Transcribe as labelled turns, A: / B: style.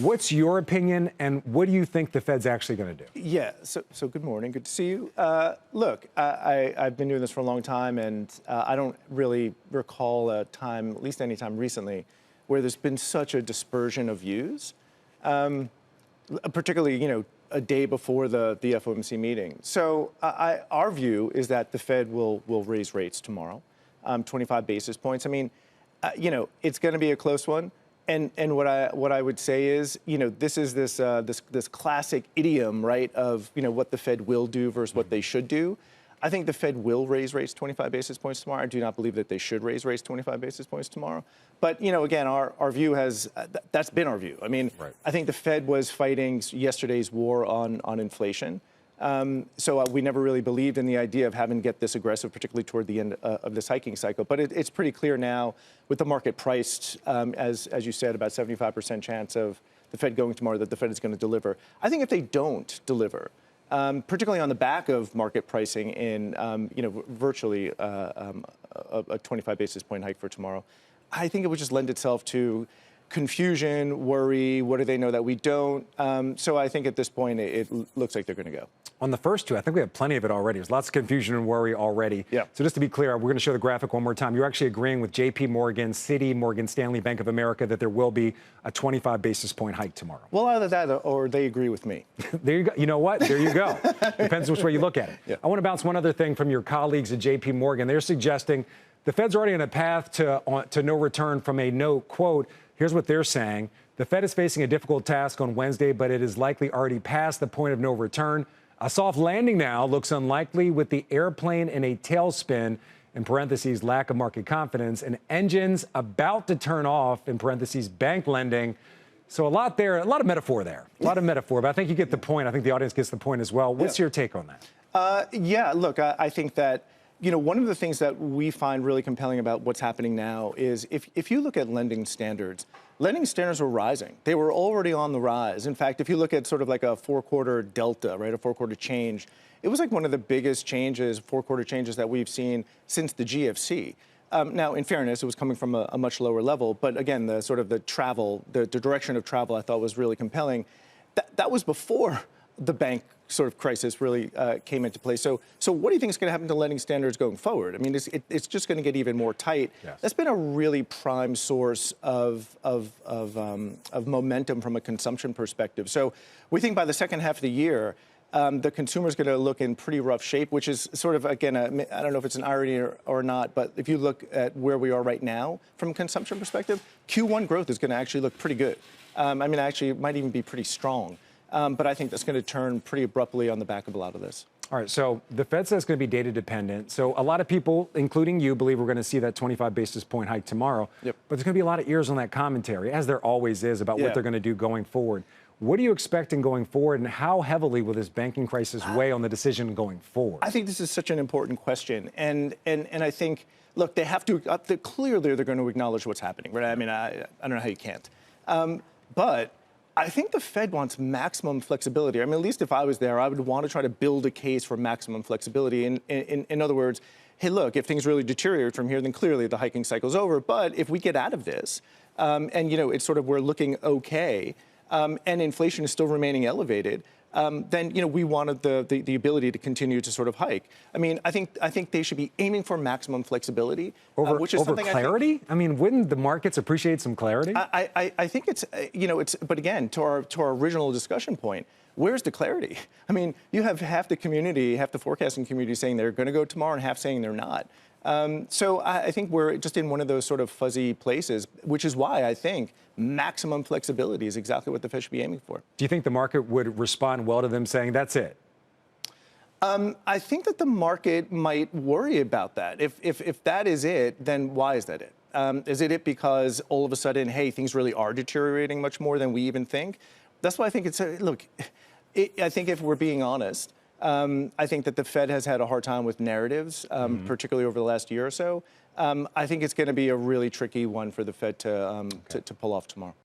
A: What's your opinion, and what do you think the Fed's actually going to do?
B: Yeah, so good morning. Good to see you. Look, I've been doing this for a long time, and I don't really recall a time, at least any time recently, where there's been such a dispersion of views, particularly, a day before the FOMC meeting. So our view is that the Fed will raise rates tomorrow, 25 basis points. I mean, it's going to be a close one. And what I would say is, this is this classic idiom, right, of what the Fed will do versus what they should do. I think the Fed will raise rates 25 basis points tomorrow. I do not believe that they should raise rates 25 basis points tomorrow. But again, our view has that's been our view. I mean, right. I think the Fed was fighting yesterday's war on inflation. So we never really believed in the idea of having to get this aggressive, particularly toward the end of this hiking cycle. But it's pretty clear now, with the market priced, as you said, about 75% chance of the Fed going tomorrow, that the Fed is going to deliver. I think if they don't deliver, particularly on the back of market pricing in, virtually a 25 basis point hike for tomorrow, I think it would just lend itself to confusion, worry. What do they know that we don't? So I think at this point, it looks like they're going to go.
A: On the first two, I think we have plenty of it already. There's lots of confusion and worry already.
B: Yeah.
A: So just to be clear, we're going to show the graphic one more time. You're actually agreeing with J.P. Morgan, Citi, Morgan Stanley, Bank of America, that there will be a 25 basis point hike tomorrow.
B: Well, either that or they agree with me.
A: There you go. You know what? There you go. Depends which way you look at it.
B: Yeah.
A: I want to bounce one other thing from your colleagues at J.P. Morgan. They're suggesting the Fed's already on a path to no return from a no quote. Here's what they're saying. The Fed is facing a difficult task on Wednesday, but it is likely already past the point of no return. A soft landing now looks unlikely with the airplane in a tailspin, in parentheses, lack of market confidence, and engines about to turn off, in parentheses, bank lending. So a lot there, a lot of metaphor there, a lot of metaphor, but I think you get the point. I think the audience gets the point as well. What's your take on that?
B: Yeah, look, I think that, one of the things that we find really compelling about what's happening now is if you look at lending standards were rising. They were already on the rise. In fact, if you look at sort of like a four-quarter delta, right, a four-quarter change, it was like one of the biggest changes, four-quarter changes that we've seen since the GFC. Now, in fairness, it was coming from a much lower level. But again, the direction of travel I thought was really compelling. That was before the bank sort of crisis really came into play. So what do you think is going to happen to lending standards going forward? I mean, it's just going to get even more tight.
A: Yes.
B: That's been a really prime source of momentum from a consumption perspective. So we think by the second half of the year, the consumer is going to look in pretty rough shape, which is sort of, again, I don't know if it's an irony or not, but if you look at where we are right now from a consumption perspective, Q1 growth is going to actually look pretty good. Actually, it might even be pretty strong. But I think that's going to turn pretty abruptly on the back of a lot of this.
A: All right, so the Fed says it's going to be data dependent. So a lot of people, including you, believe we're going to see that 25 basis point hike tomorrow.
B: Yep.
A: But there's going to be a lot of ears on that commentary, as there always is, about what they're going to do going forward. What are you expecting going forward, and how heavily will this banking crisis weigh on the decision going forward?
B: I think this is such an important question. And I think, look, they have to, clearly they're going to acknowledge what's happening, right? I mean, I don't know how you can't. But I think the Fed wants maximum flexibility. I mean, at least if I was there, I would want to try to build a case for maximum flexibility. In other words, hey, look, if things really deteriorate from here, then clearly the hiking cycle's over. But if we get out of this, and it's sort of we're looking okay, and inflation is still remaining elevated, then we wanted the ability to continue to sort of hike. I mean, I think they should be aiming for maximum flexibility, which is
A: over
B: something
A: clarity. I mean, wouldn't the markets appreciate some clarity?
B: I think it's but again, to our original discussion point, where's the clarity? I mean, you have half the community, half the forecasting community saying they're going to go tomorrow, and half saying they're not. So I think we're just in one of those sort of fuzzy places, which is why I think maximum flexibility is exactly what the Fed should be aiming for.
A: Do you think the market would respond well to them saying that's it?
B: I think that the market might worry about that. If that is it, then why is that it? Is it because all of a sudden, hey, things really are deteriorating much more than we even think? That's why I think I think if we're being honest, I think that the Fed has had a hard time with narratives, particularly over the last year or so. I think it's going to be a really tricky one for the Fed to pull off tomorrow.